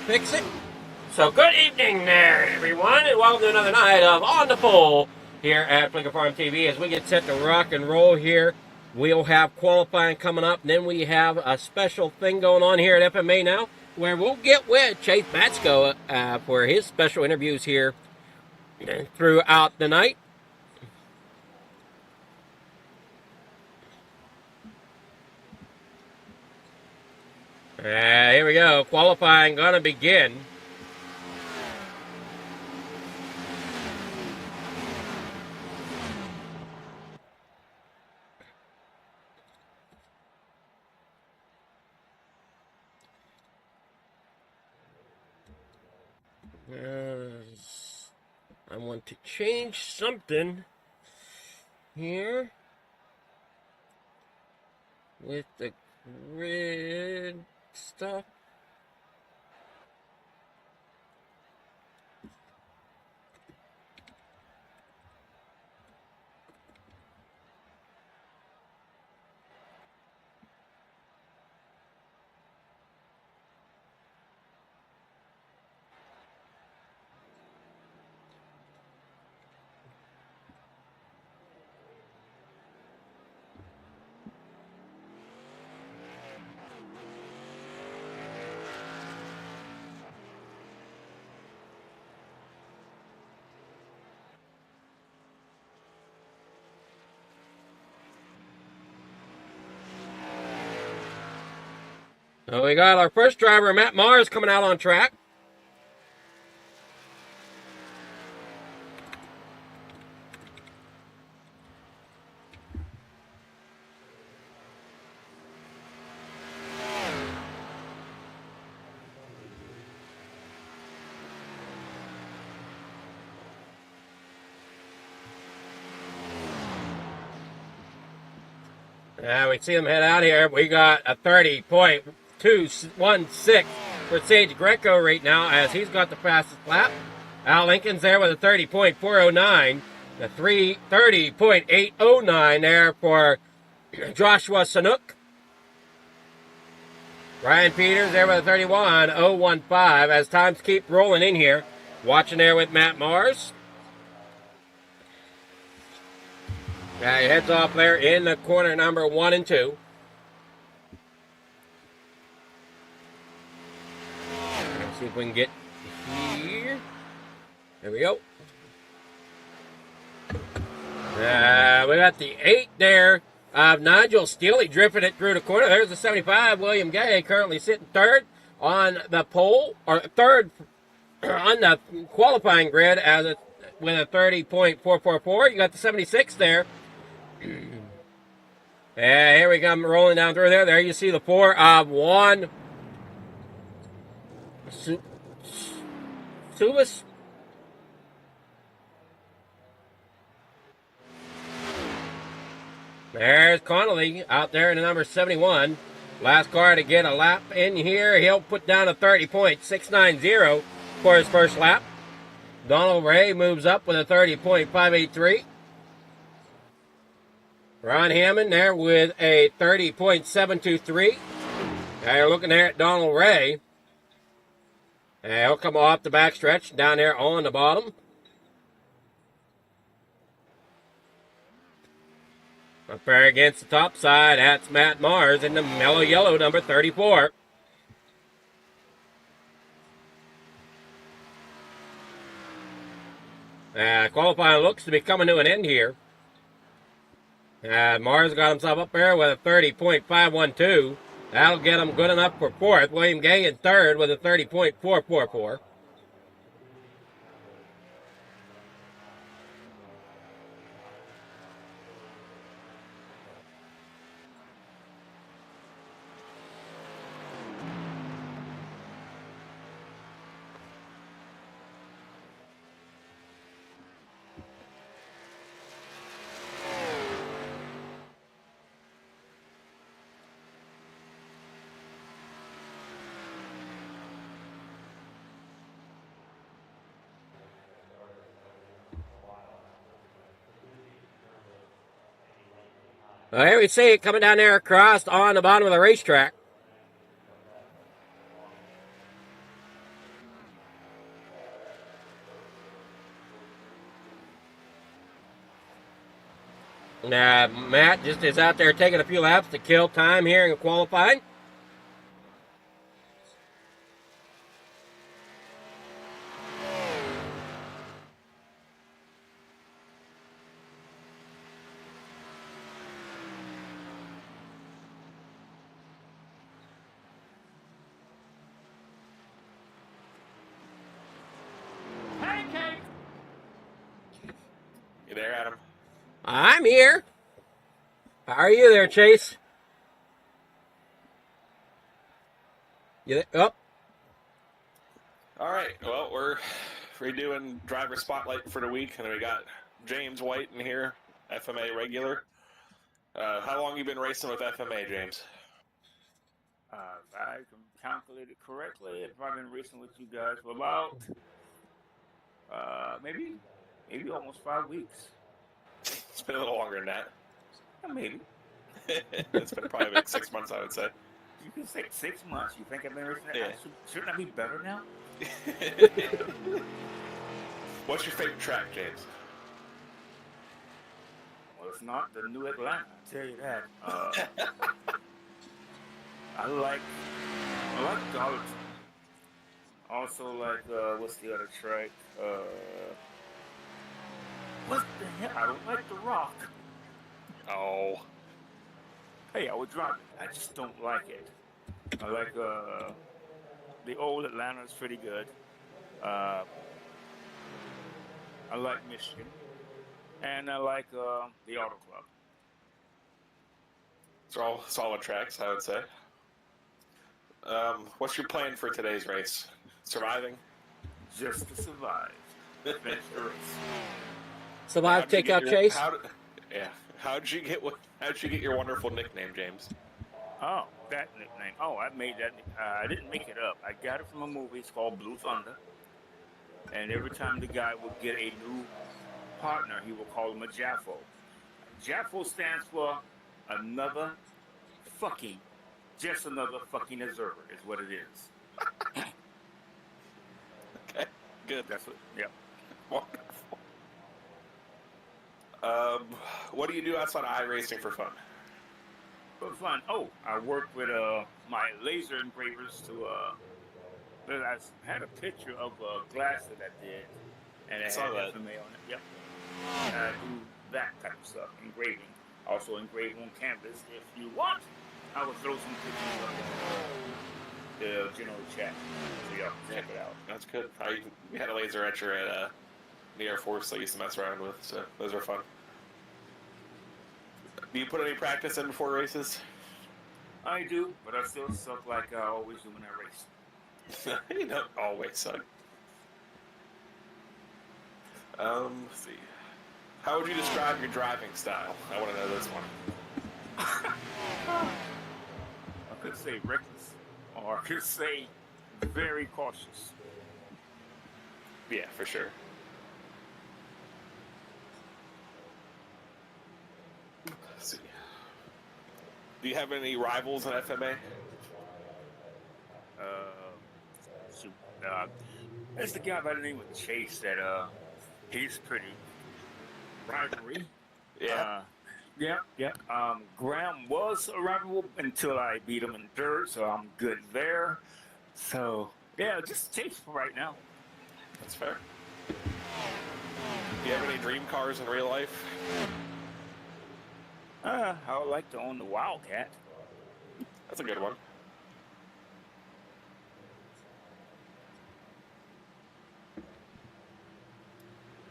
Fix it. So good evening there, everyone, and welcome to another night of On the Pole here at Flinker Farm TV. As we get set to rock and roll here, we'll have qualifying coming up, and then we have a special thing going on here at FMA now, where we'll get with Chase Batsko for his special interviews here throughout the night. Here we go. Qualifying gonna begin. I want to change something here with the grid stuff. So we got our first driver, Matt Mars, coming out on track. We see them head out here. We got a 30.216 for Sage Greco right now, as he's got the fastest lap. Al Lincoln's there with a 30.409. The 30.809 there for Joshua Sanuk. Ryan Peters there with a 31.015 as times keep rolling in here. Watching there with Matt Mars. He heads off there in the corner number 1 and 2. Let's see if we can get here. There we go. We got the 8 there of Nigel Steele drifting it through the corner. There's the 75, William Gay, currently sitting third on the pole, or third on the qualifying grid with a 30.444. You got the 76 there. Here we come rolling down through there. There you see the 4 of 1. Subas. There's Connolly out there in the number 71. Last car to get a lap in here. He'll put down a 30.690 for his first lap. Donald Ray moves up with a 30.583. Ron Hammond there with a 30.723. Now you're looking there at Donald Ray. And he'll come off the backstretch down there on the bottom. Up there against the top side, that's Matt Mars in the mellow yellow, number 34. Qualifying looks to be coming to an end here. Mars got himself up there with a 30.512. That'll get him good enough for fourth. William Gay in third with a 30.444. Well, here we see it coming down there across on the bottom of the racetrack. Matt just is out there taking a few laps to kill time here in qualifying. You there, Adam? I'm here. How are you there, Chase? You there? Oh. All right. Well, we're redoing driver spotlight for the week, and we got James White in here, FMA regular. How long you been racing with FMA, James? If I can calculate it correctly, I've been racing with you guys for about maybe almost 5 weeks. It's been a little longer than that. Maybe. It's been probably like 6 months, I would say. You can say 6 months. You think I've been racing? Yeah. Shouldn't I be better now? What's your favorite track, James? Well, it's not the New Atlanta. I'll tell you that. I like Darlington. Also like what's the other track? What the hell? I don't like The Rock. Oh. Hey, I would drive it. I just don't like it. I like the old Atlanta is pretty good. I like Michigan, and I like the Auto Club. It's all solid tracks, I would say. What's your plan for today's race? Surviving? Just to survive. Finish the race. Survive, take out Chase. How'd you get your wonderful nickname, James? Oh, that nickname. Oh, I made that. I didn't make it up. I got it from a movie. It's called Blue Thunder. And every time the guy would get a new partner, he would call him a Jaffo. Jaffo stands for just another fucking observer is what it is. Okay, good. That's what, yeah. Wonderful. What do you do outside of iRacing for fun? For fun. Oh, I work with my laser engravers to I had a picture of a glass that I did, and it had FMA on it. Yep. And I do that type of stuff, engraving. Also engrave on canvas. If you want, I will throw some pictures up in the general chat, so y'all can check it out. That's good. We had a laser etcher at the Air Force I used to mess around with, so those are fun. Do you put any practice in before races? I do, but I still suck like I always do when I race. You don't always suck. Let's see. How would you describe your driving style? I want to know this one. I could say reckless, or I could say very cautious. Yeah, for sure. Let's see. Do you have any rivals in FMA? Shoot, there's the guy by the name of Chase that he's pretty rivalry. Yeah. Yeah. Graham was a rival until I beat him in dirt, so I'm good there. So yeah, just Chase for right now. That's fair. Do you have any dream cars in real life? I would like to own the Wildcat. That's a good one.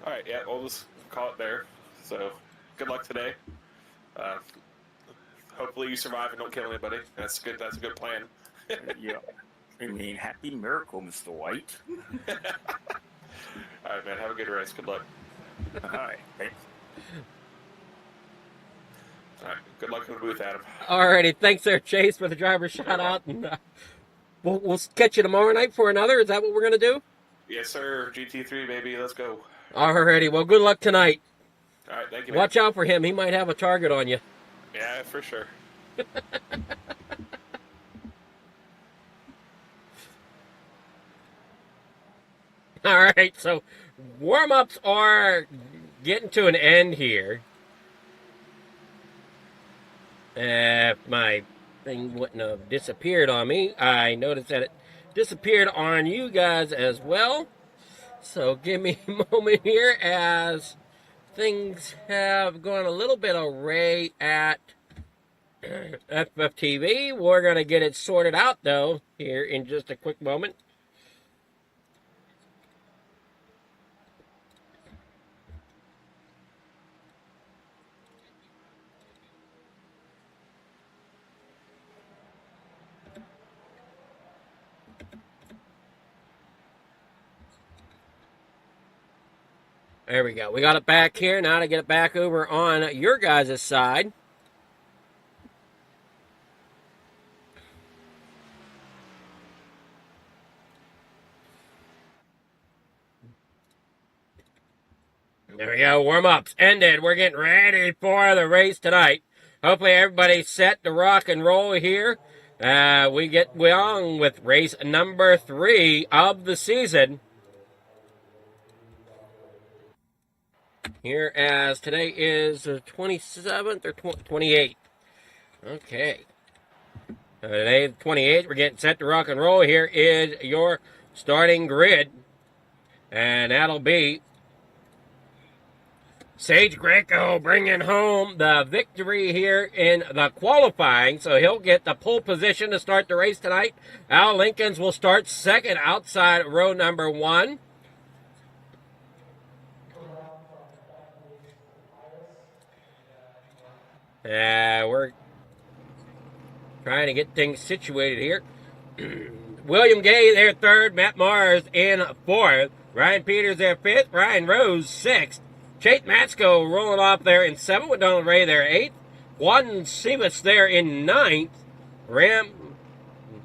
All right, yeah, we'll just call it there. So, good luck today. Hopefully you survive and don't kill anybody. That's good. That's a good plan. Yeah. I mean, happy miracle, Mr. White. All right, man. Have a good race. Good luck. All right, thanks. All right. Good luck in the booth, Adam. Alrighty, thanks there, Chase, for the driver shout out, and we'll catch you tomorrow night for another. Is that what we're gonna do? Yes, sir. GT3, baby. Let's go. Alrighty, well, good luck tonight. All right, thank you. Watch out for him; he might have a target on you. Yeah, for sure. All right, so warm-ups are getting to an end here. My thing wouldn't have disappeared on me. I noticed that it disappeared on you guys as well. So give me a moment here as things have gone a little bit array at FFTV. We're going to get it sorted out, though, here in just a quick moment. There we go. We got it back here. Now to get it back over on your guys' side. There we go. Warm-ups ended. We're getting ready for the race tonight. Hopefully everybody's set to rock and roll here. We get on with race number 3 of the season. Here as today is the 27th or 28th. Okay. Today is the 28th. We're getting set to rock and roll. Here is your starting grid. And that'll be Sage Greco bringing home the victory here in the qualifying. So he'll get the pole position to start the race tonight. Al Lincolns will start second outside row number 1. We're trying to get things situated here. William Gay there third, Matt Mars in fourth, Ryan Peters there fifth, Ryan Rose sixth, Chait Matsko rolling off there in seventh, with Donald Ray there eighth, Juan Sivas there in ninth, Ram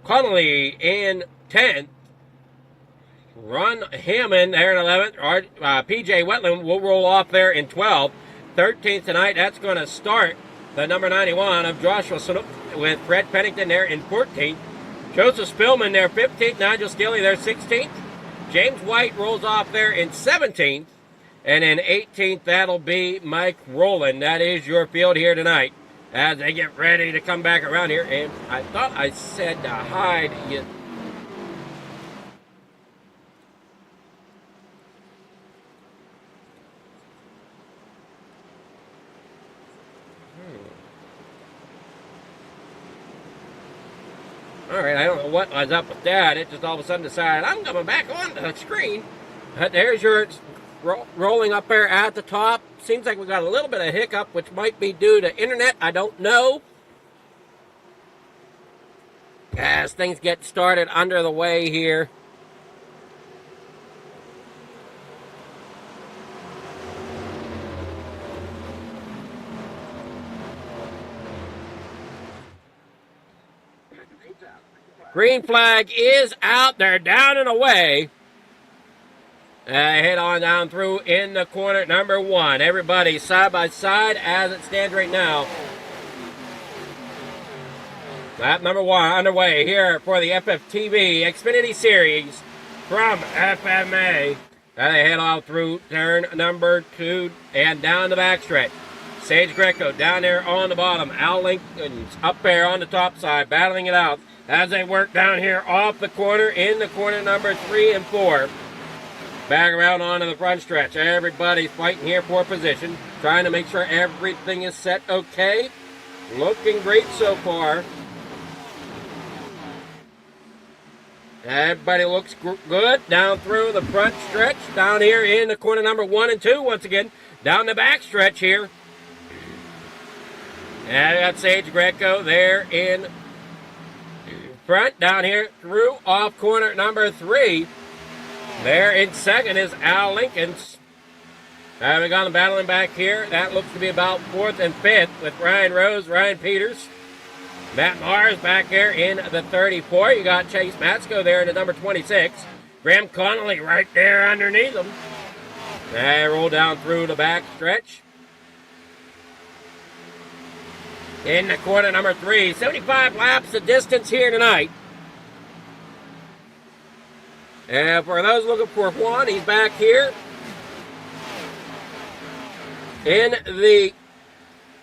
Connolly in 10th, Ron Hammond there in 11th, PJ Wetland will roll off there in 12th, 13th tonight. That's going to start the number 91 of Joshua Snook with Fred Pennington there in 14th. Joseph Spillman there 15th. Nigel Skilly there 16th. James White rolls off there in 17th. And in 18th, that'll be Mike Rowland. That is your field here tonight as they get ready to come back around here. And I thought I said to hide you. All right, I don't know what was up with that. It just all of a sudden decided I'm coming back on the screen. There's your rolling up there at the top. Seems like we got a little bit of hiccup, which might be due to internet. I don't know. As things get started under the way here. Green flag is out. They're down and away. Head on down through in the corner number 1. Everybody side by side as it stands right now. Lap number 1 underway here for the FFTv Xfinity Series from FMA. Now they head off through turn number 2 and down the backstretch. Sage Greco down there on the bottom. Al Lincoln's up there on the top side, battling it out as they work down here off the corner in the corner number 3 and 4. Back around onto the front stretch. Everybody's fighting here for position, trying to make sure everything is set okay. Looking great so far. Everybody looks good down through the front stretch. Down here in the corner number 1 and 2 once again. Down the back stretch here. And I got Sage Greco there in front. Down here through off corner number 3. There in second is Al Lincoln's. We got them battling back here. That looks to be about 4th and 5th with Ryan Rose, Ryan Peters. Matt Mars back there in the 34. You got Chase Matsko there in the number 26. Graham Connolly right there underneath them. They roll down through the back stretch. In the corner number 3. 75 laps of distance here tonight. And for those looking for Juan, he's back here in the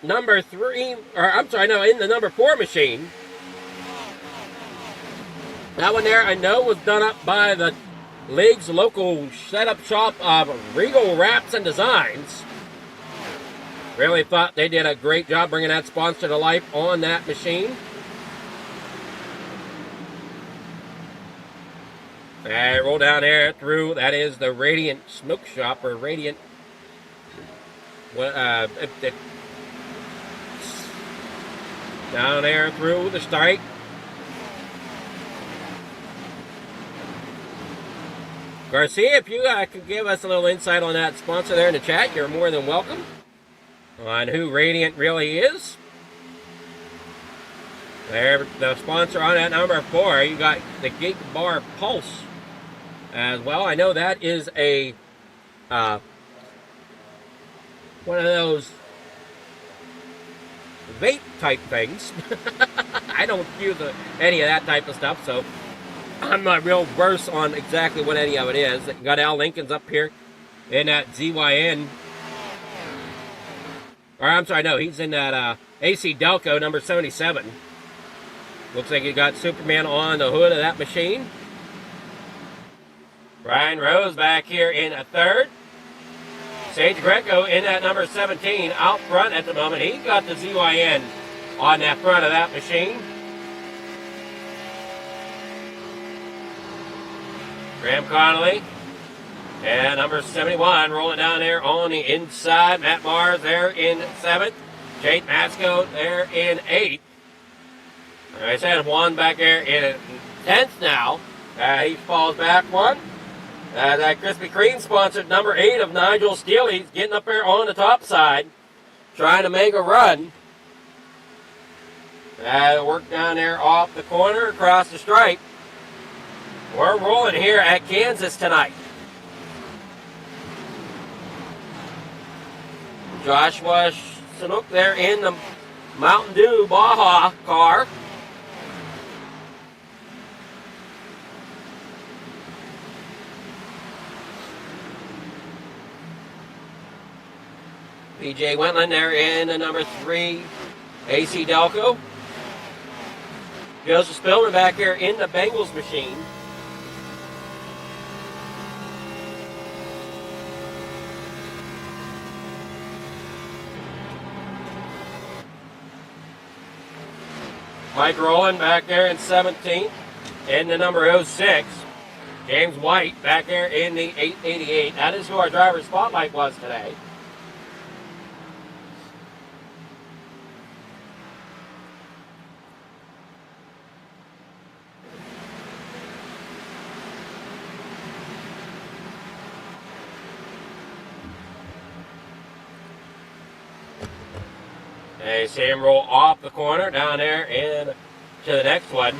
number 3, or I'm sorry, no, in the number 4 machine. That one there I know was done up by the league's local setup shop of Regal Wraps and Designs. Really thought they did a great job bringing that sponsor to life on that machine. And roll down there through, that is the Radiant Smoke Shop, or Radiant, down there through the strike. Garcia, if you could give us a little insight on that sponsor there in the chat, you're more than welcome. On who Radiant really is. There, the sponsor on that number 4, you got the Geek Bar Pulse as well. I know that is a one of those vape type things. I don't use any of that type of stuff, so I'm not real versed on exactly what any of it is. You got Al Lincoln's up here in that ZYN. Or I'm sorry, no, he's in that AC Delco number 77. Looks like you got Superman on the hood of that machine. Ryan Rose back here in a 3rd. Sage Greco in that number 17 out front at the moment. He got the ZYN on that front of that machine. Graham Connolly and number 71 rolling down there on the inside. Matt Mars there in 7th. Chase Matsko there in 8th. Like I said, Juan back there in 10th now. He falls back one. That Krispy Kreme sponsored number 8 of Nigel Steele. He's getting up there on the top side, trying to make a run. Work down there off the corner, across the stripe. We're rolling here at Kansas tonight. Joshua Chinook there in the Mountain Dew Baja car. BJ Wentland there in the number 3 AC Delco. Joseph Spillman back here in the Bengals machine. Mike Rowland back there in 17th in the number 06. James White back there in the 888. That is who our driver spotlight was today. You see him roll off the corner down there and to the next one.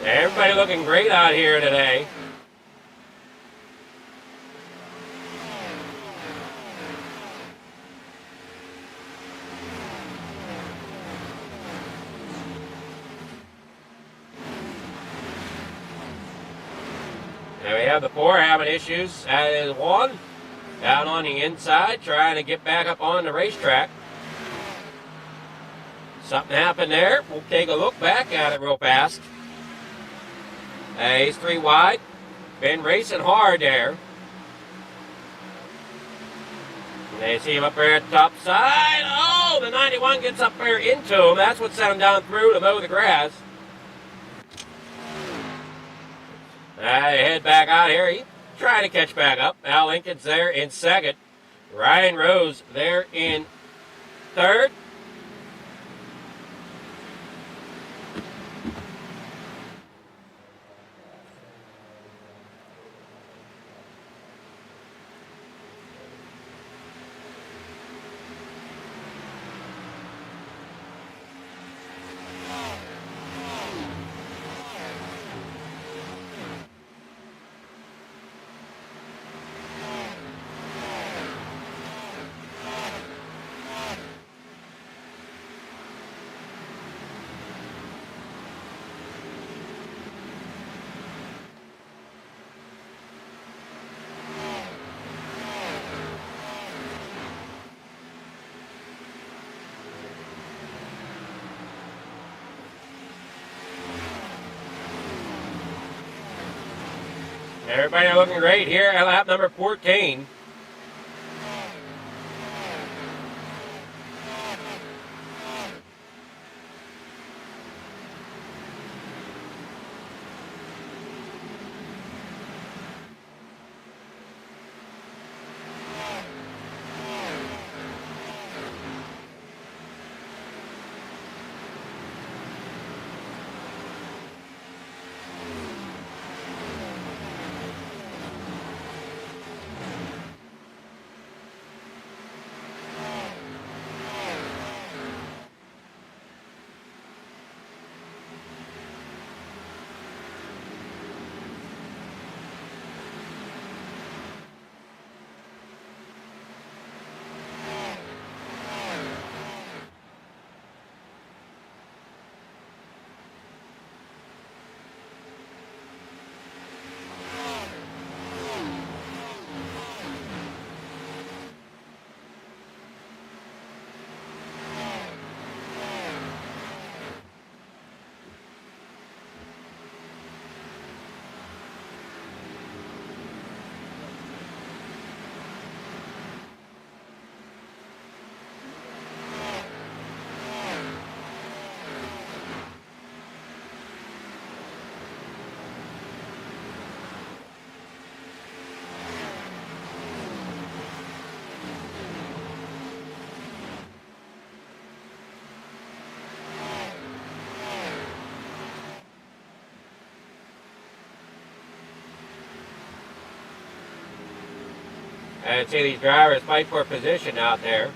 Everybody looking great out here today. There we have the 4 having issues. That is 1 down on the inside, trying to get back up on the racetrack. Something happened there. We'll take a look back at it real fast. He's 3 wide. Been racing hard there. And they see him up there at the top side. Oh, the 91 gets up there into him. That's what sent him down through to mow the grass. Head back out here. He's trying to catch back up. Al Lincoln's there in second. Ryan Rose there in third. Everybody looking great here at lap number 14. And see these drivers fight for position out there.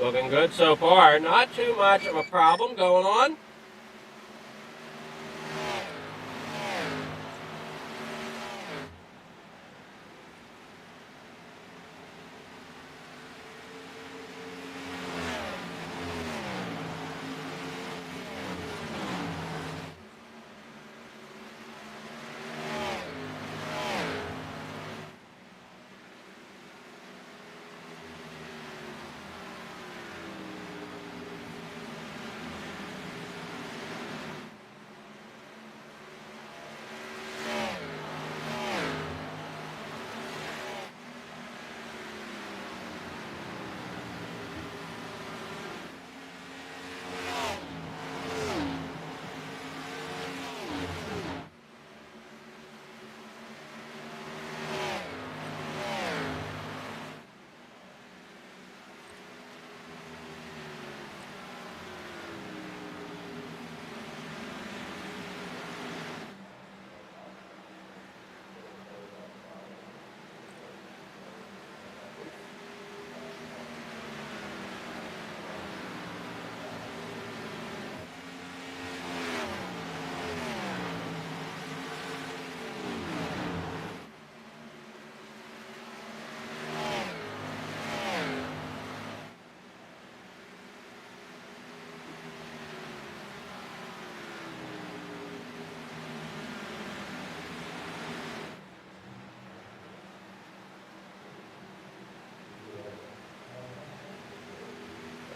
Looking good so far. Not too much of a problem going on.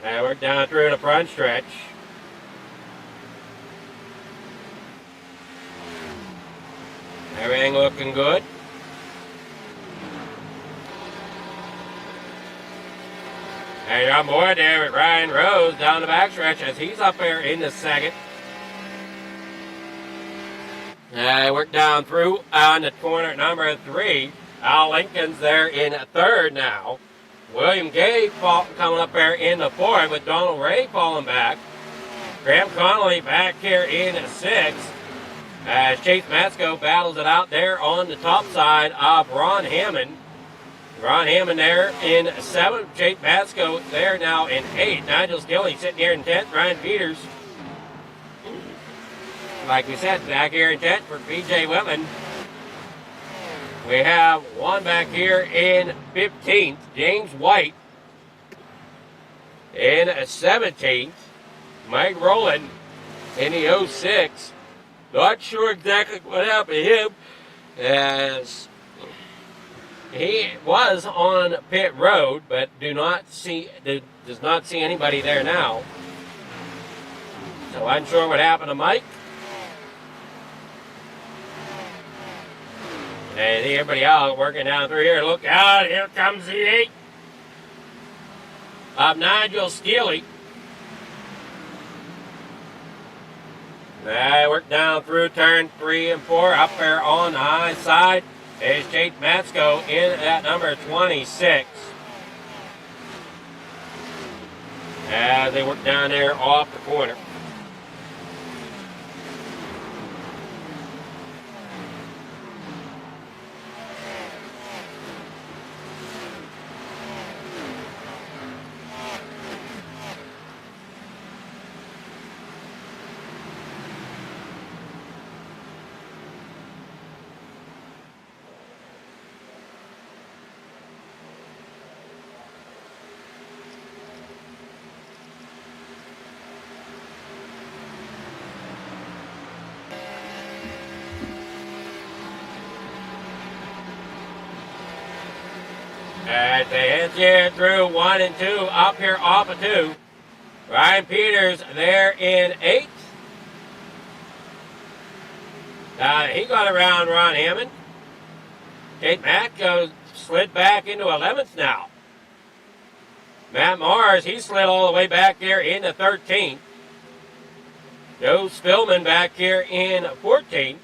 And we're down through the front stretch. Everything looking good. And you're on board there with Ryan Rose down the backstretch as he's up there in the second. And we're down through on the corner number 3. Al Lincoln's there in third now. William Gay coming up there in the fourth with Donald Ray falling back. Graham Connolly back here in sixth. As Chase Matsko battles it out there on the top side of Ron Hammond. Ron Hammond there in 7th. Chase Matsko there now in 8th. Nigel Skilling sitting here in 10th. Ryan Peters, like we said, back here in 10th for BJ Whitman. We have one back here in 15th. James White in 17th. Mike Rowland in the 06. Not sure exactly what happened to him, as he was on pit road, but does not see anybody there now. So I'm sure what happened to Mike. And everybody else working down through here. Look out, here comes the 8 of Nigel Steely. I work down through turn 3 and 4. Up there on the high side is Chase Matsko in at number 26. As they work down there off the corner. As they head here through 1 and 2, up here off of 2. Ryan Peters there in 8th. He got around Ron Hammond. Kate Matko slid back into 11th now. Matt Mars, he slid all the way back here into 13th. Joe Spillman back here in 14th.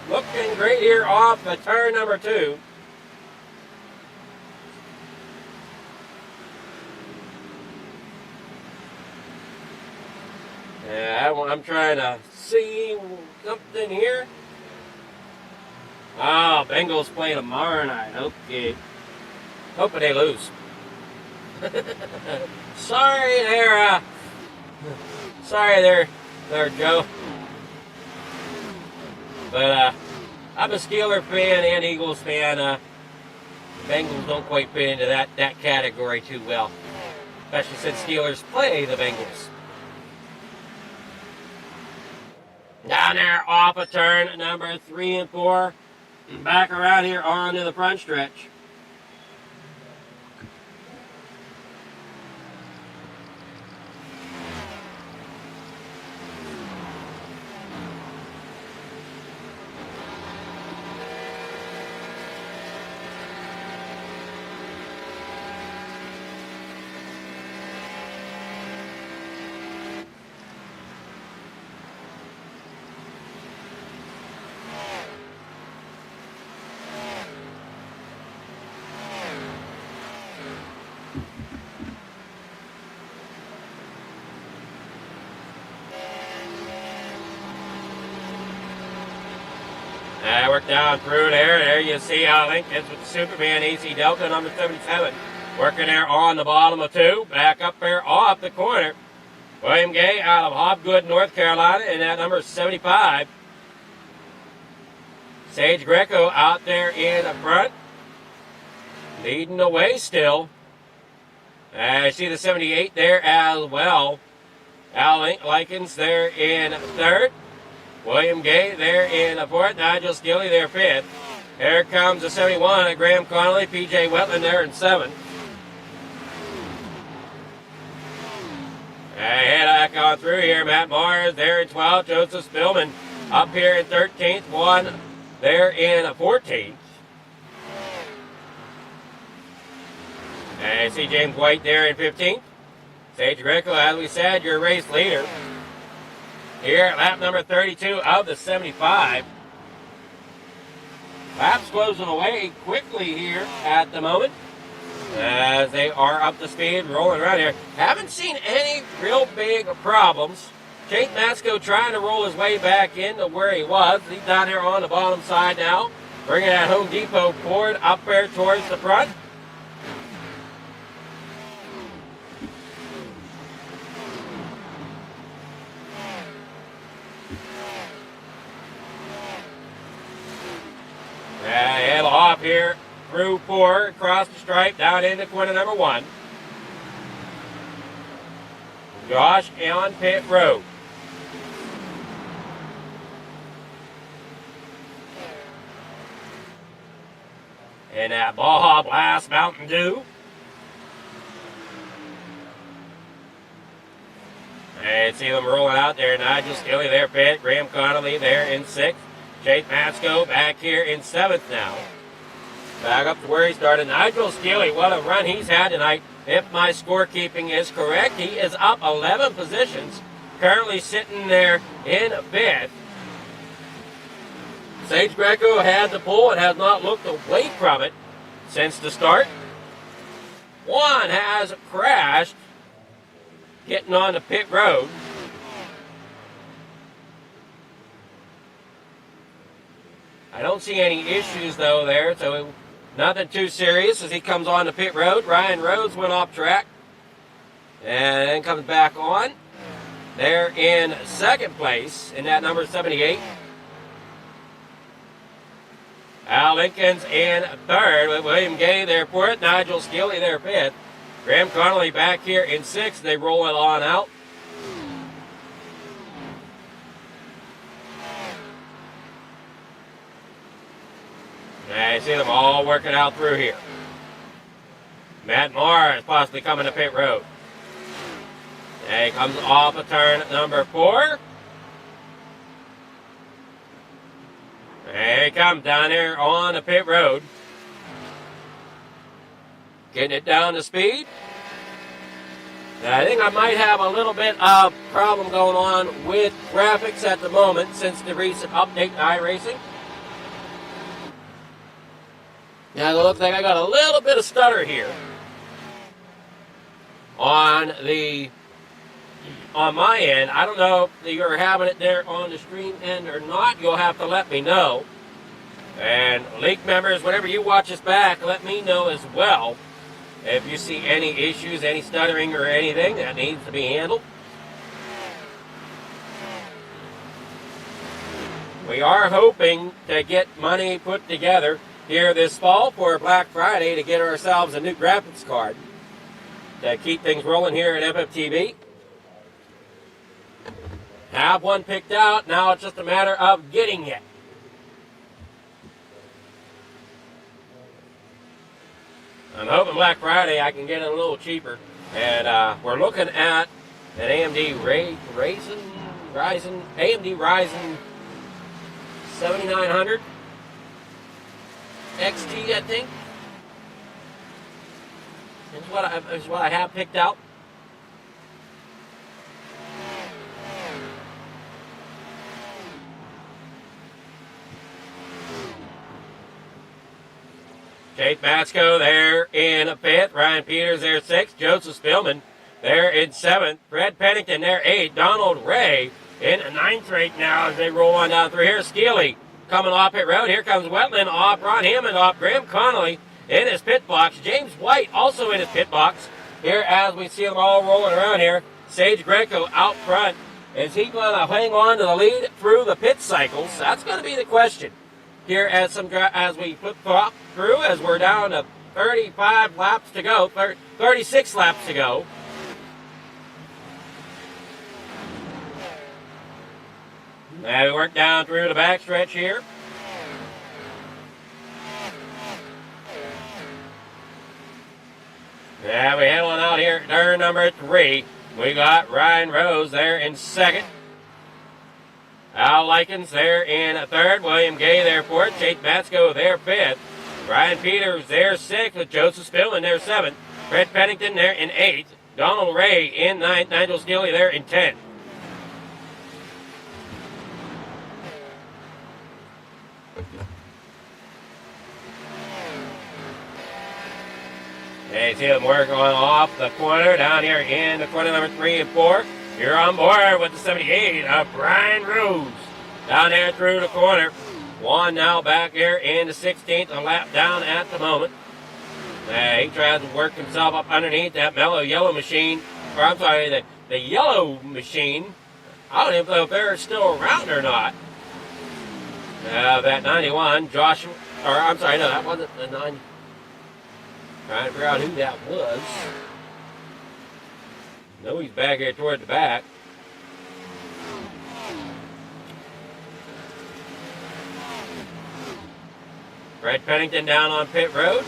Looking great here off the turn number 2. Yeah, I'm trying to see something here. Oh, Bengals play tomorrow night. Okay. Hoping they lose. Sorry there, Joe. But I'm a Steeler fan and Eagles fan. Bengals don't quite fit into that category too well. Especially since Steelers play the Bengals. Down there off a turn number 3 and 4. Back around here onto the front stretch. Work down through there. There you see Al Lincoln's with the Superman AC Delta number 77. Working there on the bottom of 2. Back up there off the corner. William Gay out of Hobgood, North Carolina, and that number 75. Sage Greco out there in the front. Leading the way still. I see the 78 there as well. Al Likens there in 3rd. William Gay there in the fourth. Nigel Skilly there fifth. Here comes the 71 Graham Connolly. P.J. Wetland there in seventh. Head back on through here. Matt Mars there in 12th. Joseph Spillman up here in 13th. One there in 14th. And see James White there in 15th. Sage Greco, as we said, your race leader. Here at lap number 32 of the 75. Laps closing away quickly here at the moment, as they are up to speed, rolling around here. Haven't seen any real big problems. Jake Masco trying to roll his way back into where he was. He's down here on the bottom side now, bringing that Home Depot Ford up there towards the front. Head off here through 4, across the stripe, down into corner number 1. Josh on pit road. And that Baja Blast Mountain Dew. And see them rolling out there. Nigel Skilly there, pit. Graham Connolly there in 6th. Jake Masco back here in 7th now. Back up to where he started. Nigel Skilly, what a run he's had tonight. If my scorekeeping is correct, he is up 11 positions. Currently sitting there in 5th. Sage Greco had the pole and has not looked away from it since the start. One has crashed, getting on the pit road. I don't see any issues though there, so nothing too serious as he comes on the pit road. Ryan Rhodes went off track and then comes back on. They're in 2nd place in that number 78. Al Lincoln's in 3rd with William Gay there 4th. Nigel Skilly there 5th. Graham Connolly back here in 6th. They roll it on out. I see them all working out through here. Matt Moore is possibly coming to pit road. And he comes off of turn number 4. And he comes down here on the pit road. Getting it down to speed. And I think I might have a little bit of problem going on with graphics at the moment since the recent update to iRacing. Now it looks like I got a little bit of stutter here on my end. I don't know if you're having it there on the stream end or not. You'll have to let me know. And league members, whenever you watch us back, let me know as well if you see any issues, any stuttering or anything that needs to be handled. We are hoping to get money put together here this fall for Black Friday to get ourselves a new graphics card to keep things rolling here at FFTV. Have one picked out. Now it's just a matter of getting it. I'm hoping Black Friday I can get it a little cheaper. And we're looking at an AMD Ryzen 7900 XT, I think, is what I have picked out. Jake Masco there in 5th. Ryan Peters there 6th. Joseph Spillman there in 7th. Fred Pennington there 8th. Donald Ray in 9th right now as they roll on down through here. Skeely coming off pit road. Here comes Wetland off. Ron Hammond off. Graham Connolly in his pit box. James White also in his pit box. Here as we see them all rolling around here. Sage Greco out front. Is he going to hang on to the lead through the pit cycles? That's going to be the question. Here as we flip-flop through, as we're down to 35 laps to go, 36 laps to go. Now we work down through the backstretch here. Now we head on out here at turn number 3. We got Ryan Rose there in second. Al Likens there in third. William Gay there fourth. Chase Matsko there fifth. Brian Peters there sixth with Joseph Spillman there seventh. Fred Pennington there in eighth. Donald Ray in ninth. Nigel Steele there in 10th. Hey, see them work on off the corner down here in the corner number 3 and 4. You're on board with the 78 of Brian Rose. Down there through the corner. Juan now back here in the 16th, a lap down at the moment. He tries to work himself up underneath that mellow yellow machine. Or I'm sorry, the yellow machine. I don't even know if they're still around or not. That 91, Joshua, or I'm sorry, no, that wasn't the 90. Trying to figure out who that was. No, he's back here toward the back. Fred Pennington down on pit road.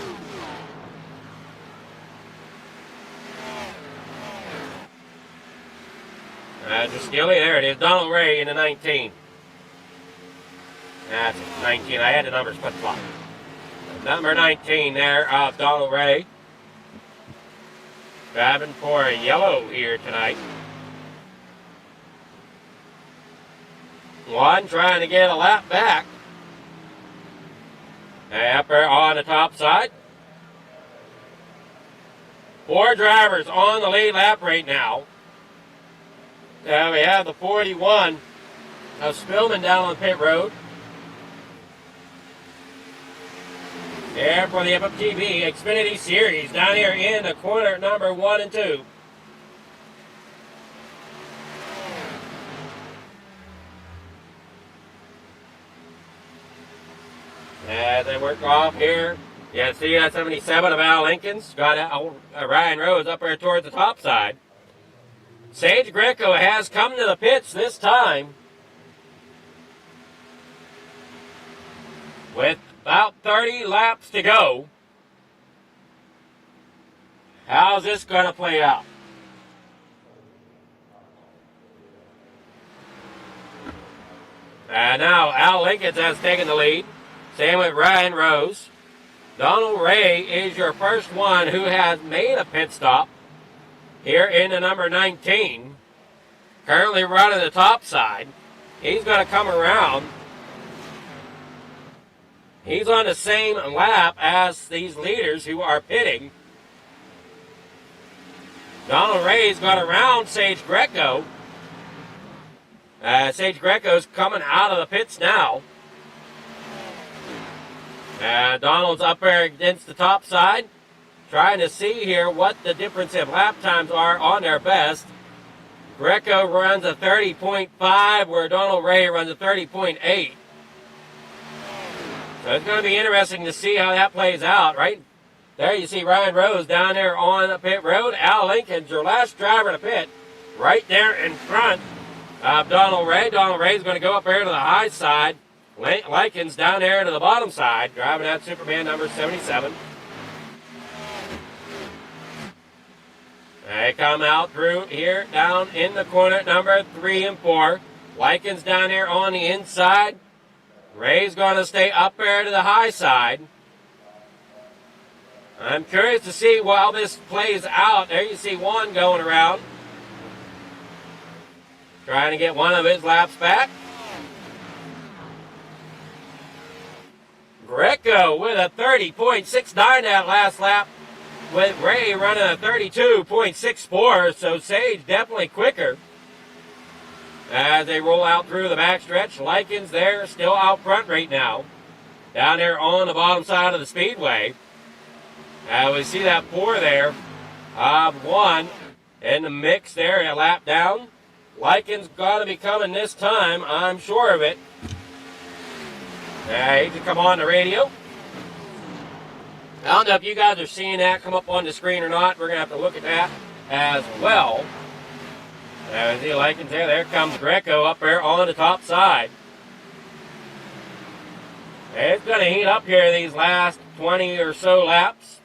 Just Steely, there it is. Donald Ray in the 19. That's 19. I had the numbers flip-flop. Number 19 there of Donald Ray. Grabbing for a yellow here tonight. One trying to get a lap back. Up there on the top side. 4 drivers on the lead lap right now. We have the 41 of Spillman down on pit road. There for the FFTv Xfinity Series down here in the corner number 1 and 2. As they work off here, you see that 77 of Al Lincoln's got Ryan Rose up there towards the top side. Sage Greco has come to the pits this time with about 30 laps to go. How's this going to play out? And now Al Lincoln has taken the lead. Same with Ryan Rose. Donald Ray is your first one who has made a pit stop here in the number 19. Currently running the top side. He's going to come around. He's on the same lap as these leaders who are pitting. Donald Ray's got around Sage Greco. Sage Greco's coming out of the pits now. Donald's up there against the top side, trying to see here what the difference in lap times are on their best. Greco runs a 30.5, where Donald Ray runs a 30.8. So it's going to be interesting to see how that plays out. Right there you see Ryan Rose down there on the pit road. Al Lincoln's your last driver to pit, right there in front of Donald Ray. Donald Ray's going to go up there to the high side. Likens down there to the bottom side, driving that Superman number 77. They come out through here, down in the corner, number 3 and 4. Likens down here on the inside. Ray's going to stay up there to the high side. I'm curious to see how this plays out. There you see Juan going around, trying to get one of his laps back. Greco with a 30.69 that last lap, with Ray running a 32.64, so Sage definitely quicker. As they roll out through the backstretch, Likens there still out front right now, down there on the bottom side of the speedway. We see that 4 there, 1 in the mix there, a lap down. Likens got to be coming this time, I'm sure of it. He can come on the radio. I don't know if you guys are seeing that come up on the screen or not. We're going to have to look at that as well. As he likens there comes Greco up there on the top side. It's going to heat up here these last 20 or so laps.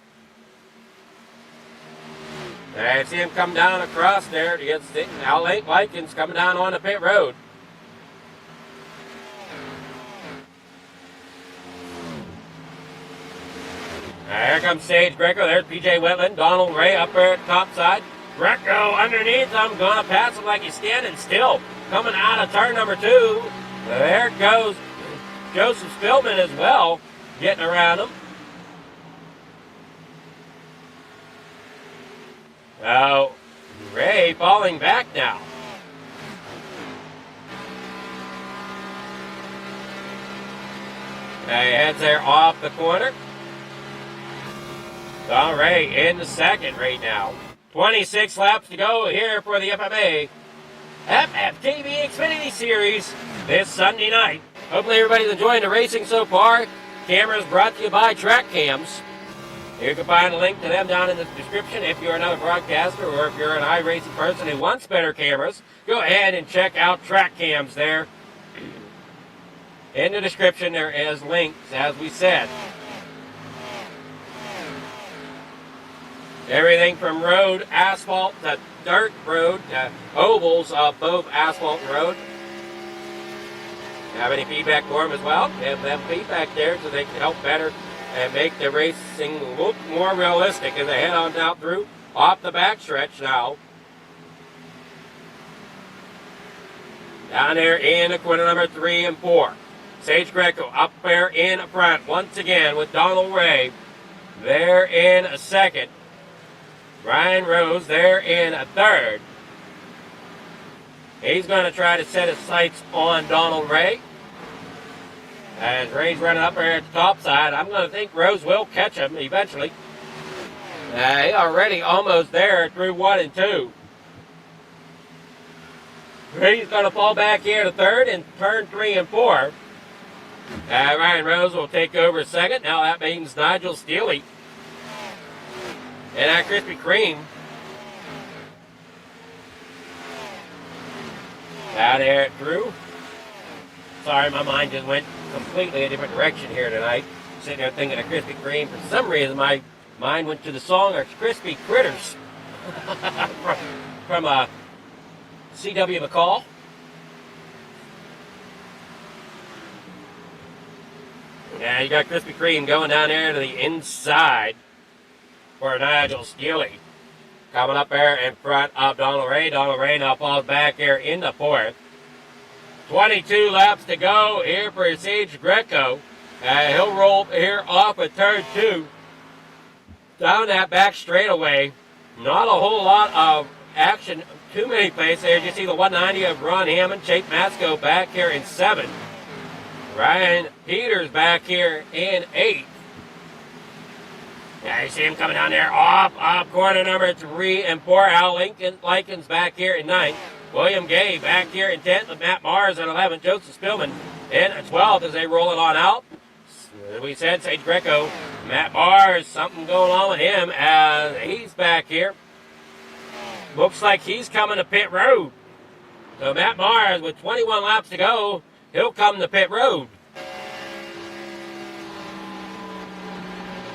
I see him come down across there to get Al Likens coming down on the pit road. There comes Sage Greco. There's PJ Wetland. Donald Ray up there at the top side. Greco underneath him. Going to pass him like he's standing still. Coming out of turn number 2. There goes Joseph Spillman as well. Getting around him. Oh, Ray falling back now. He heads there off the corner. All right, in the second right now. 26 laps to go here for the FMA FFTv Xfinity Series this Sunday night. Hopefully everybody's enjoying the racing so far. Cameras brought to you by Track Cams. You can find a link to them down in the description if you're another broadcaster or if you're an iRacing person who wants better cameras. Go ahead and check out Track Cams there. In the description there is links, as we said. Everything from road, asphalt, to dirt road, to ovals of both asphalt and road. Have any feedback for them as well? Give them feedback there so they can help better and make the racing look more realistic as they head on out through off the backstretch now. Down there in the corner number 3 and 4. Sage Greco up there in front once again with Donald Ray there in a second. Ryan Rose there in a third. He's going to try to set his sights on Donald Ray. As Ray's running up there at the top side, I'm going to think Rose will catch him eventually. He's already almost there through 1 and 2. Ray's going to fall back here to third and turn 3 and 4. Ryan Rose will take over second. Now that means Nigel Steele. And that Krispy Kreme. Out there through. Sorry, my mind just went completely a different direction here tonight. Sitting there thinking of Krispy Kreme. For some reason, my mind went to the song of Crispy Critters from C.W. McCall. Yeah, you got Krispy Kreme going down there to the inside for Nigel Steele. Coming up there in front of Donald Ray. Donald Ray now falls back here in the 4th. 22 laps to go here for Sage Greco. He'll roll here off of turn 2. Down that back straightaway. Not a whole lot of action. Too many places there. You see the 190 of Ron Hammond. Chase Masco back here in 7th. Ryan Peters back here in 8th. Yeah, you see him coming down there off corner number 3 and 4. Al Likens back here in 9th. William Gay back here in 10th with Matt Mars at 11th. Joseph Spillman in 12th as they roll it on out. As we said, Sage Greco, Matt Mars, something going on with him as he's back here. Looks like he's coming to pit road. So Matt Mars with 21 laps to go, he'll come to pit road.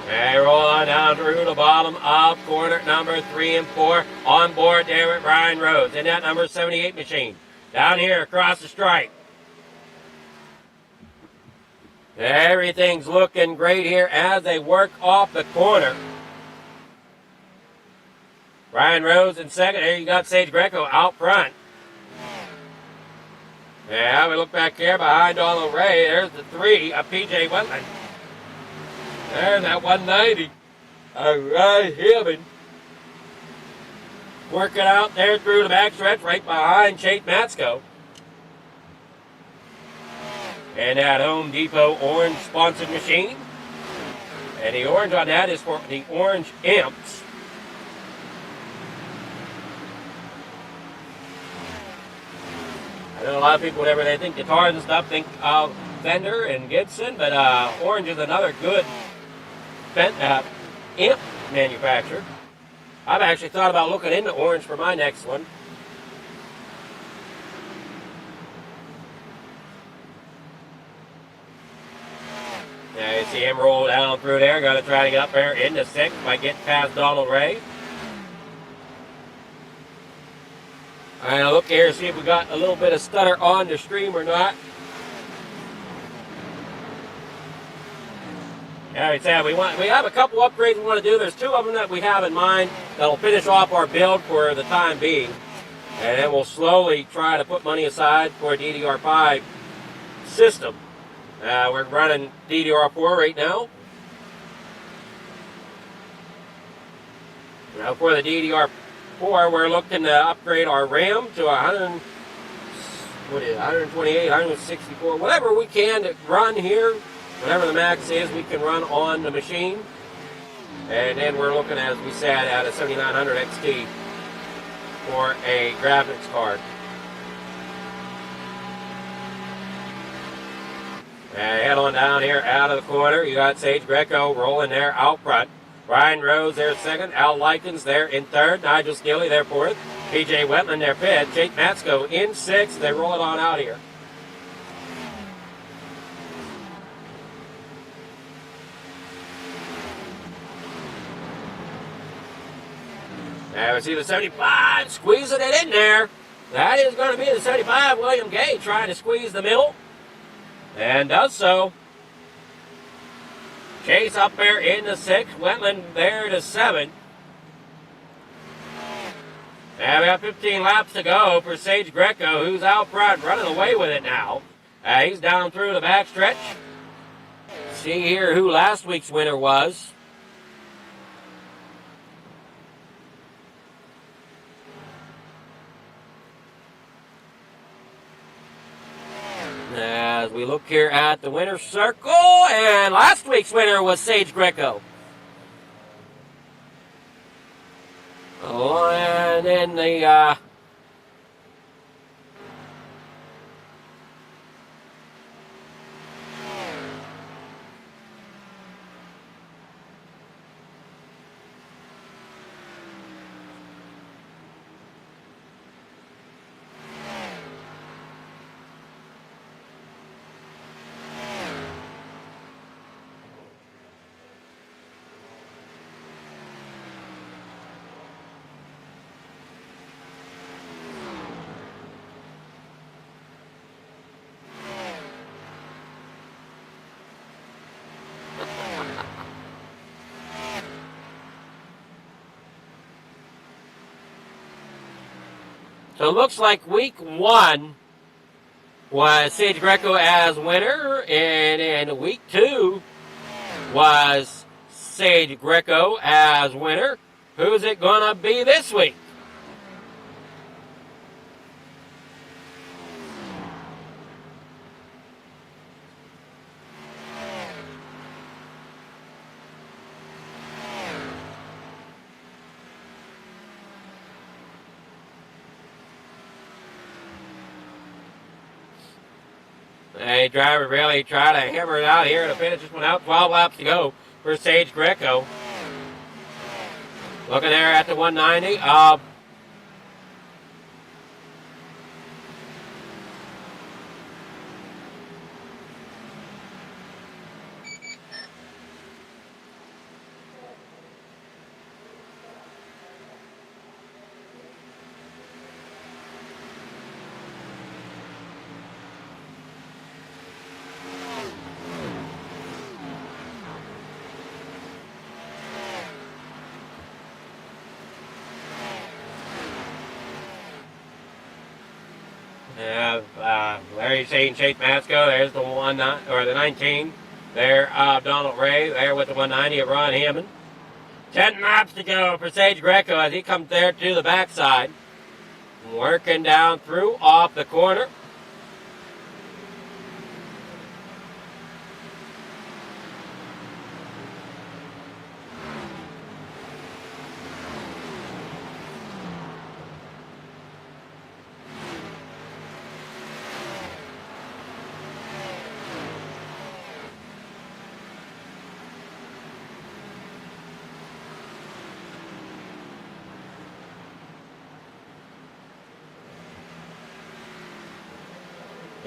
They roll on down through the bottom of corner number 3 and 4. On board there with Ryan Rhodes in that number 78 machine. Down here across the stripe. Everything's looking great here as they work off the corner. Ryan Rhodes in second. Here you got Sage Greco out front. Yeah, we look back here behind Donald Ray. There's the 3 of PJ Wetland. There's that 190. Ryan Hammond. Working out there through the backstretch right behind Chase Masco. And that Home Depot orange sponsored machine. And the orange on that is for the Orange Imps. I know a lot of people, whenever they think guitars and stuff, think of Fender and Gibson, but Orange is another good amp manufacturer. I've actually thought about looking into Orange for my next one. Now you see him roll down through there. Going to try to get up there into 6th by getting past Donald Ray. All right, look here, see if we got a little bit of stutter on the stream or not. Yeah, like I said, we have a couple upgrades we want to do. There's 2 of them that we have in mind that'll finish off our build for the time being. And then we'll slowly try to put money aside for a DDR5 system. We're running DDR4 right now. Now for the DDR4, we're looking to upgrade our RAM to 128, 164, whatever we can to run here. Whatever the max is, we can run on the machine. And then we're looking, as we said, at a 7900 XT for a graphics card. And head on down here out of the corner. You got Sage Greco rolling there out front. Ryan Rose there 2nd. Al Likens there in 3rd. Nigel Steele there 4th. PJ Wetland there 5th. Jake Matsko in 6th. They roll it on out here. Now we see the 75 squeezing it in there. That is going to be the 75, William Gay, trying to squeeze the middle. And does so. Chase up there in the 6th. Wetland there to 7. Now we have 15 laps to go for Sage Greco, who's out front, running away with it now. He's down through the backstretch. See here who last week's winner was. As we look here at the winner's circle, and last week's winner was Sage Greco. Oh, and then the so it looks like week 1 was Sage Greco as winner, and in week 2 was Sage Greco as winner. Who's it gonna be this week? A driver really tried to hammer it out here to finish this one out. 12 laps to go for Sage Greco. Looking there at the 190. Larry Shane, Chase Matsko. There's the 19. There, Donald Ray. There with the 190 of Ron Hammond. 10 laps to go for Sage Greco as he comes there to the backside. Working down through off the corner.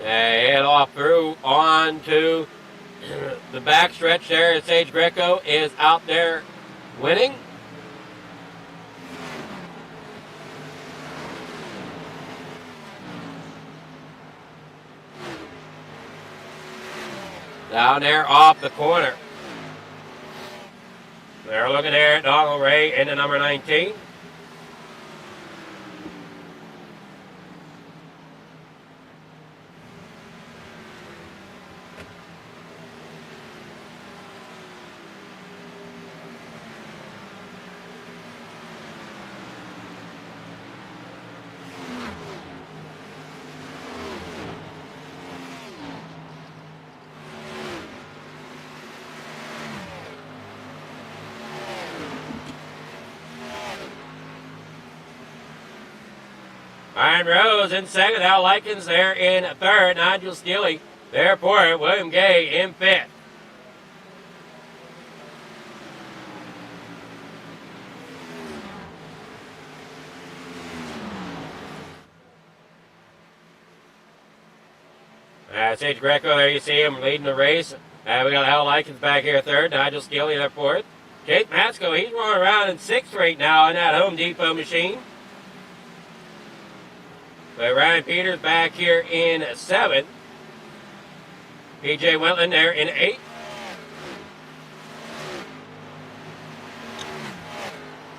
Head off through on to the backstretch there, and Sage Greco is out there winning. Down there off the corner. They're looking there at Donald Ray in the number 19. Ryan Rose in second. Al Likens there in third. Nigel Steele there for William Gay in fifth. Sage Greco, there you see him leading the race. We got Al Likens back here third. Nigel Steele there fourth. Jake Matsko, he's running around in sixth right now in that Home Depot machine. But Ryan Peters back here in seventh. PJ Wentland there in eighth.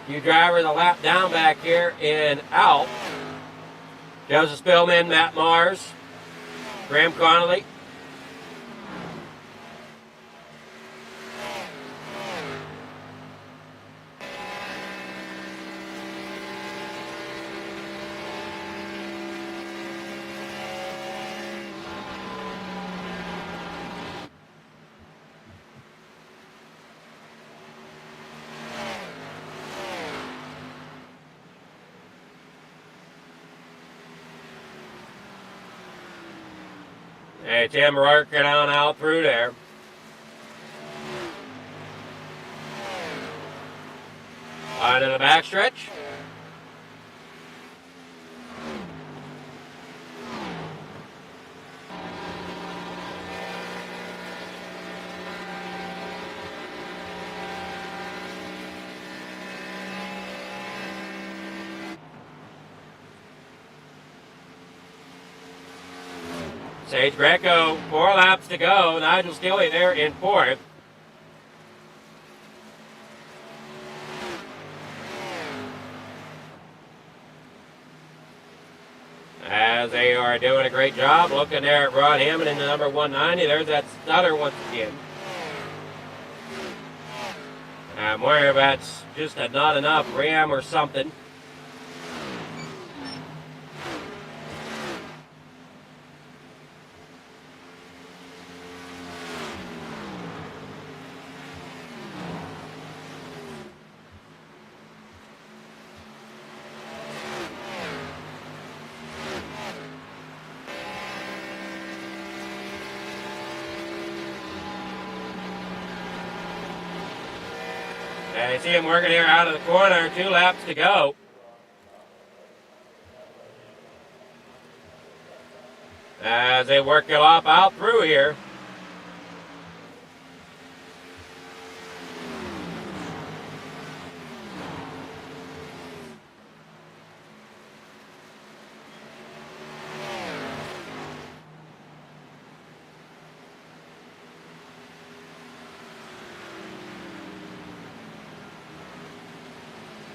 Few drivers a lap down back here in Alp. Joseph Spillman, Matt Mars, Graham Connolly. Hey, Tim working on out through there. On to the backstretch. Sage Greco, 4 laps to go. Nigel Steele there in fourth. As they are doing a great job looking there at Rod Hammond in the number 190. There's that stutter once again. I'm wondering if that's just not enough RAM or something. And you see him working here out of the corner, 2 laps to go. As they work it off out through here.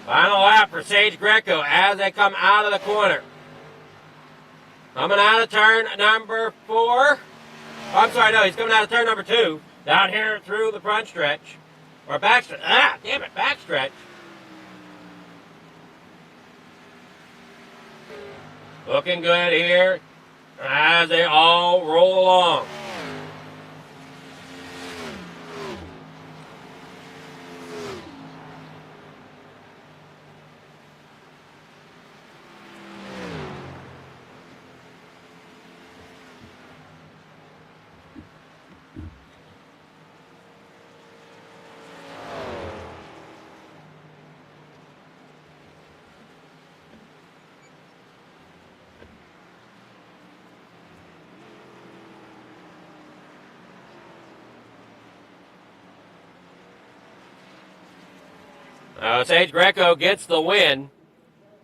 Final lap for Sage Greco as they come out of the corner. Coming out of turn number 4. I'm sorry, no, he's coming out of turn number 2. Down here through the front stretch. Or backstretch. Ah, damn it, backstretch. Looking good here as they all roll along. Sage Greco gets the win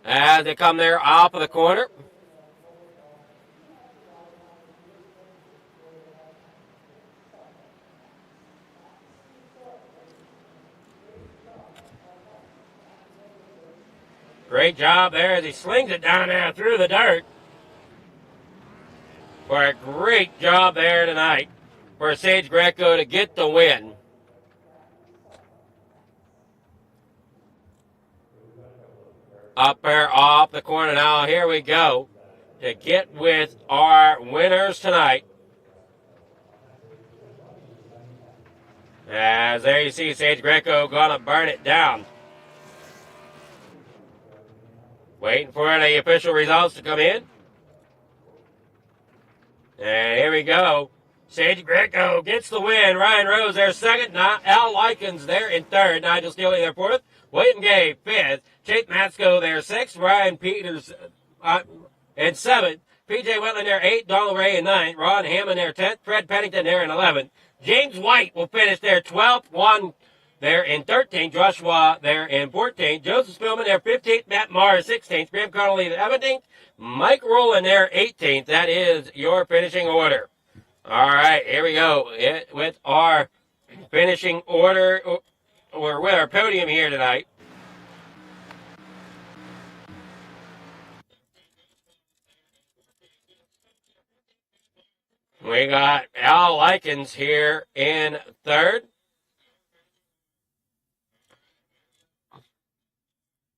as they come there off of the corner. Great job there as he slings it down there through the dirt. For a great job there tonight for Sage Greco to get the win. Up there off the corner now. Here we go to get with our winners tonight. As there you see Sage Greco gonna burn it down. Waiting for the official results to come in. And here we go. Sage Greco gets the win. Ryan Rose there second. Al Likens there in third. Nigel Steele there fourth. William Gay fifth. Chase Matsko there sixth. Ryan Peters in seventh. PJ Whitland there eighth. Donald Ray in ninth. Ron Hammond there 10th. Fred Pennington there in 11th. James White will finish there 12th. Juan there in 13th. Joshua there in 14th. Joseph Spillman there 15th. Matt Maher 16th. Graham Connolly 17th. Mike Rowland there 18th. That is your finishing order. All right, here we go with our finishing order, or with our podium here tonight. We got Al Likens here in third.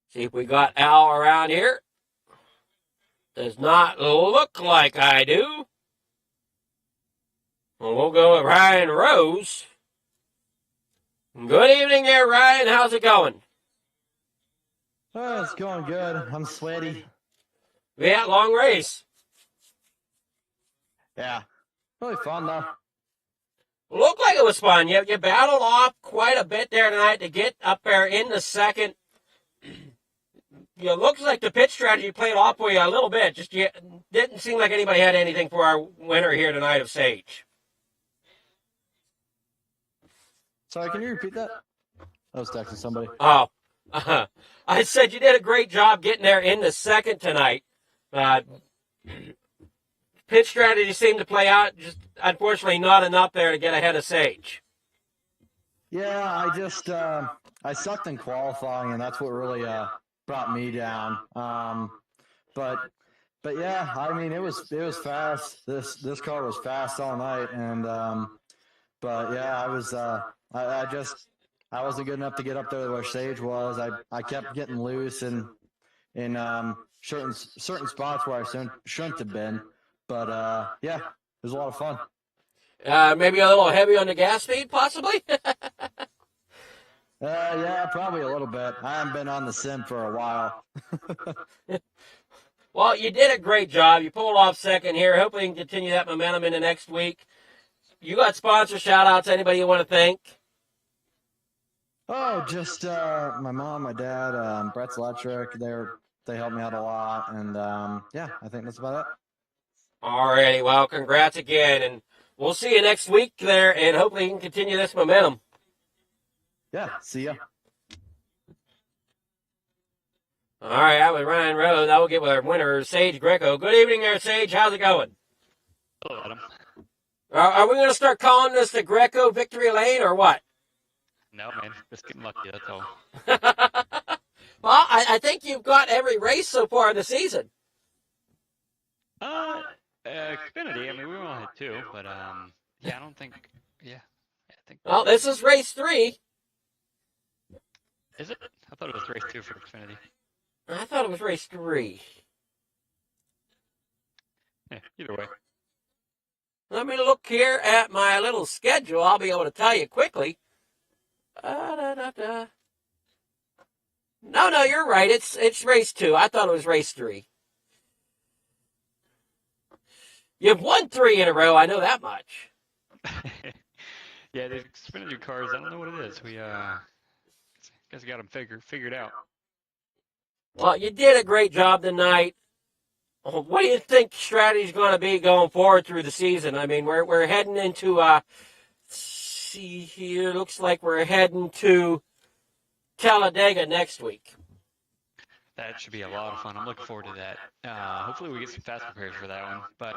See if we got Al around here. Does not look like I do. Well, we'll go with Ryan Rose. Good evening there, Ryan. How's it going? Oh, it's going good. I'm sweaty. Yeah, long race. Yeah. Really fun, though. Looked like it was fun. You battled off quite a bit there tonight to get up there in the second. It looks like the pitch strategy played off for you a little bit. Just didn't seem like anybody had anything for our winner here tonight of Sage. Sorry, can you repeat that? I was texting somebody. Oh, I said you did a great job getting there in the second tonight. Pitch strategy seemed to play out, just unfortunately not enough there to get ahead of Sage. Yeah, I sucked in qualifying, and that's what really brought me down. But yeah, I mean, it was fast. This car was fast all night, and but yeah, I wasn't good enough to get up there where Sage was. I kept getting loose in certain spots where I shouldn't have been. But yeah, it was a lot of fun. Maybe a little heavy on the gas speed, possibly? Yeah, probably a little bit. I haven't been on the sim for a while. Well, you did a great job. You pulled off second here. Hopefully you can continue that momentum into next week. You got sponsor shout-outs. Anybody you want to thank? Oh, just my mom, my dad, Brett's Electric. They helped me out a lot. And yeah, I think that's about it. All righty. Well, congrats again. And we'll see you next week there. And hopefully you can continue this momentum. Yeah, see ya. All right, that was Ryan Rose. I will get with our winner, Sage Greco. Good evening there, Sage. How's it going? Hello, Adam. Are we going to start calling this the Greco Victory Lane or what? No, man. Just getting lucky, that's all. Well, I think you've got every race so far this season. Xfinity, I mean, we only had two, but, yeah, I don't think, yeah. I think. Well, this is race 3. Is it? I thought it was race 2 for Xfinity. I thought it was race 3. Yeah, either way. Let me look here at my little schedule. I'll be able to tell you quickly. No, you're right. It's race 2. I thought it was race 3. You've won 3 in a row. I know that much. Yeah, the Xfinity cars, I don't know what it is. We, guess we got them figured out. Well, you did a great job tonight. What do you think strategy is going to be going forward through the season? I mean, we're heading into see here. Looks like we're heading to Talladega next week. That should be a lot of fun. I'm looking forward to that. Hopefully we get some fast repairs for that one. But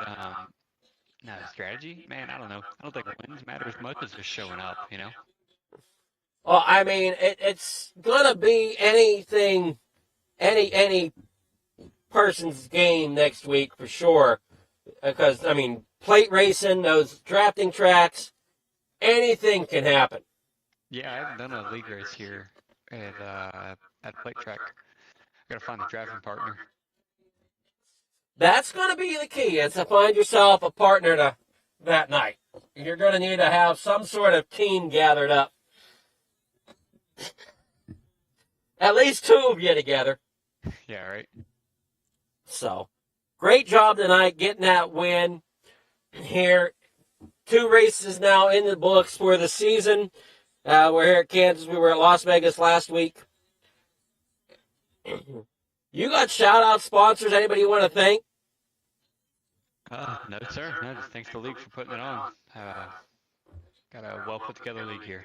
no, strategy, man, I don't know. I don't think wins matter as much as just showing up, you know? Well, I mean, it's going to be anything, any person's game next week for sure. Because, I mean, plate racing, those drafting tracks, anything can happen. Yeah, I haven't done a league race here at a plate track. Got to find a drafting partner. That's going to be the key, is to find yourself a partner that night. You're going to need to have some sort of team gathered up. At least two of you together. Yeah, right. So, great job tonight getting that win here. 2 races now in the books for the season. We're here at Kansas. We were at Las Vegas last week. You got shout-out sponsors? Anybody you want to thank? No, sir. No, just thanks to the league for putting it on. Got a well-put-together league here.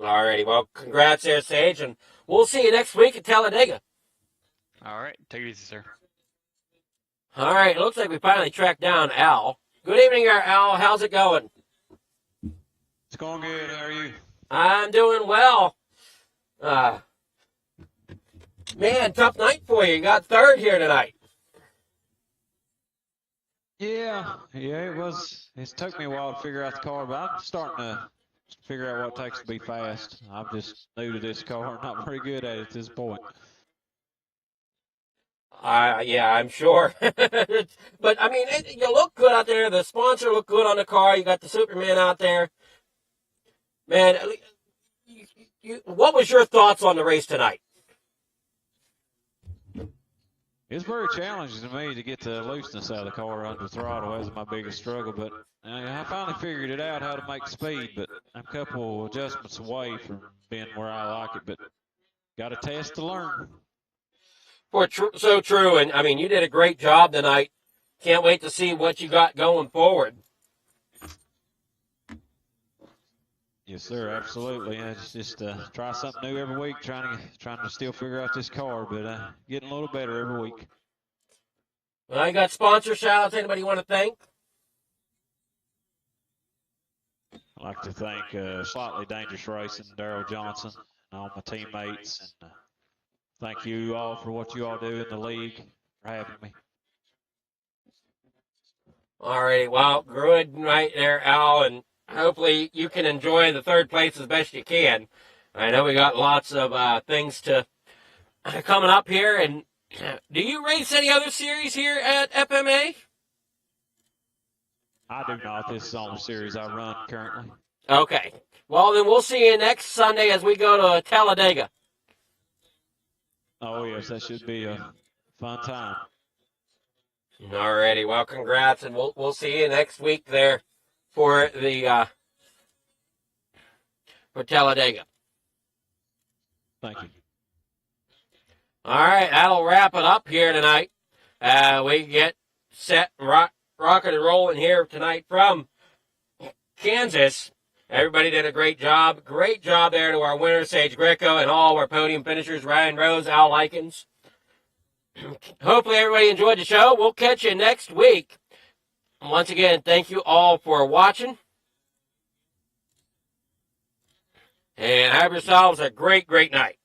Alrighty, well, congrats there, Sage, and we'll see you next week at Talladega. All right, take it easy, sir. All right, it looks like we finally tracked down Al. Good evening, Al. How's it going? It's going good. How are you? I'm doing well. Man, tough night for you. You got third here tonight. Yeah, it was. It's took me a while to figure out the car, but I'm starting to figure out what it takes to be fast. I'm just new to this car, not very good at it at this point. Yeah, I'm sure. But, I mean, you look good out there. The sponsor looked good on the car. You got the Superman out there. Man, what was your thoughts on the race tonight? It's very challenging to me to get the looseness out of the car under throttle. That was my biggest struggle, but I finally figured it out how to make speed, but I'm a couple adjustments away from being where I like it, but got to test to learn. So true, and I mean, you did a great job tonight. Can't wait to see what you got going forward. Yes, sir, absolutely. It's just try something new every week, trying to still figure out this car, but getting a little better every week. Well, I got sponsor shout-outs. Anybody you want to thank? I'd like to thank Slightly Dangerous Racing, Daryl Johnson, and all my teammates, and thank you all for what you all do in the league, for having me. All right, well, good night there, Al, and hopefully you can enjoy the third place as best you can. I know we got lots of things to coming up here. And do you race any other series here at FMA? I do not. This is the only series I run currently. Okay. Well, then we'll see you next Sunday as we go to Talladega. Oh, yes, that should be a fun time. All righty. Well, congrats, and we'll see you next week there for the for Talladega. Thank you. All right, that'll wrap it up here tonight. We get set and rocking and rolling here tonight from Kansas. Everybody did a great job. Great job there to our winner, Sage Greco, and all our podium finishers, Ryan Rose, Al Likens. Hopefully everybody enjoyed the show. We'll catch you next week. Once again, thank you all for watching. And have yourselves a great, great night.